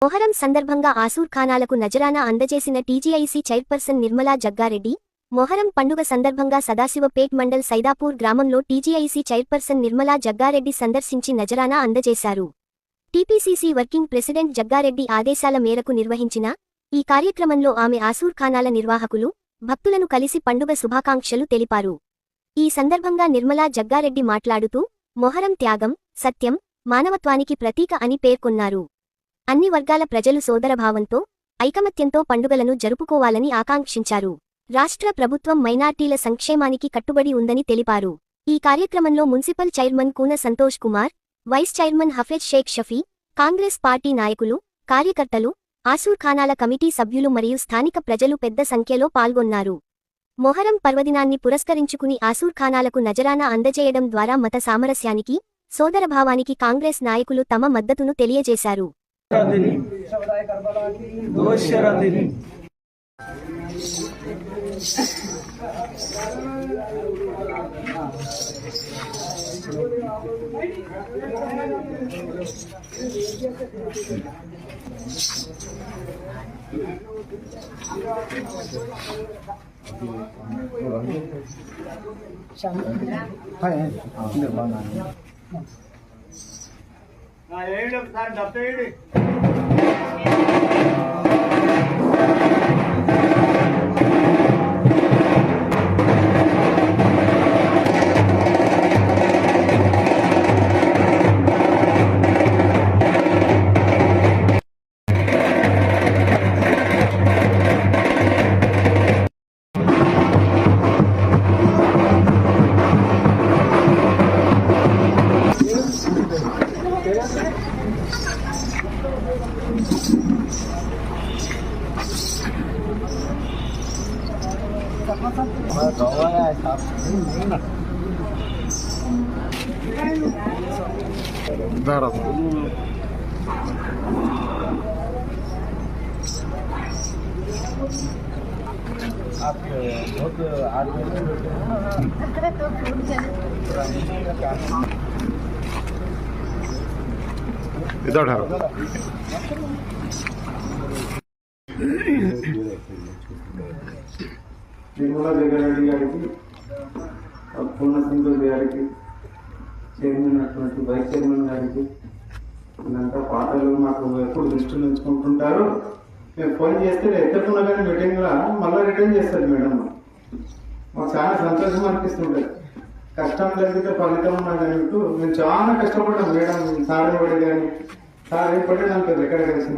మొహరం సందర్భంగా ఆసూర్ ఖానాలకు నజరానా అందజేసిన TGIC chairperson Nirmala Jaggareddy, Muharram పండుగ సందర్భంగా సదాశివపేట్ మండల్ సైదాపూర్ గ్రామంలో టీజీఐసీ చైర్పర్సన్ నిర్మలా జగ్గారెడ్డి సందర్శించి నజరానా అందజేశారు. టీపీసీసీ వర్కింగ్ ప్రెసిడెంట్ జగ్గారెడ్డి ఆదేశాల మేరకు నిర్వహించిన ఈ కార్యక్రమంలో ఆమె ఆసూర్ ఖానాల నిర్వాహకులు, భక్తులను కలిసి పండుగ శుభాకాంక్షలు తెలిపారు. ఈ సందర్భంగా నిర్మలా జగ్గారెడ్డి మాట్లాడుతూ, మొహరం త్యాగం, సత్యం, మానవత్వానికి ప్రతీక అని పేర్కొన్నారు. అన్ని వర్గాల ప్రజలు సోదరభావంతో, ఐకమత్యంతో పండుగలను జరుపుకోవాలని ఆకాంక్షించారు. రాష్ట్ర ప్రభుత్వం మైనార్టీల సంక్షేమానికి కట్టుబడి ఉందని తెలిపారు. ఈ కార్యక్రమంలో municipal chairman Koona Santosh Kumar, vice chairman Hafeez Sheikh Shafi, Congress party నాయకులు, కార్యకర్తలు, ఆసూర్ ఖానాల కమిటీ సభ్యులు మరియు స్థానిక ప్రజలు పెద్ద సంఖ్యలో పాల్గొన్నారు. మొహరం పర్వదినాన్ని పురస్కరించుకుని ఆసూర్ ఖానాలకు నజరానా అందజేయడం ద్వారా మత సామరస్యానికి, సోదరభావానికి కాంగ్రెస్ నాయకులు తమ మద్దతును తెలియజేశారు. నిర్మలా జగ్గారెడ్డి గారికి, కూన సంతోష్ గారికి, చైర్మన్ అటువంటి వైస్ చైర్మన్ గారికి, ఇదంతా పాటలు మాకు ఎప్పుడు దృష్టిలో ఉంచుకుంటుంటారు. మేము ఫోన్ చేస్తే ఎక్కడున్నా కానీ మీటింగ్లో మళ్ళీ రిటర్న్ చేస్తారు మేడం. మాకు చాలా సంతోషం అనిపిస్తుంటుంది. కష్టం లేకపోతే ఫలితం ఉన్నదంటూ మేము చాలా కష్టపడ్డాం మేడం. సార్ పడి కానీ సార్ ఏం పడి నాకు ఎక్కడ కలిసిన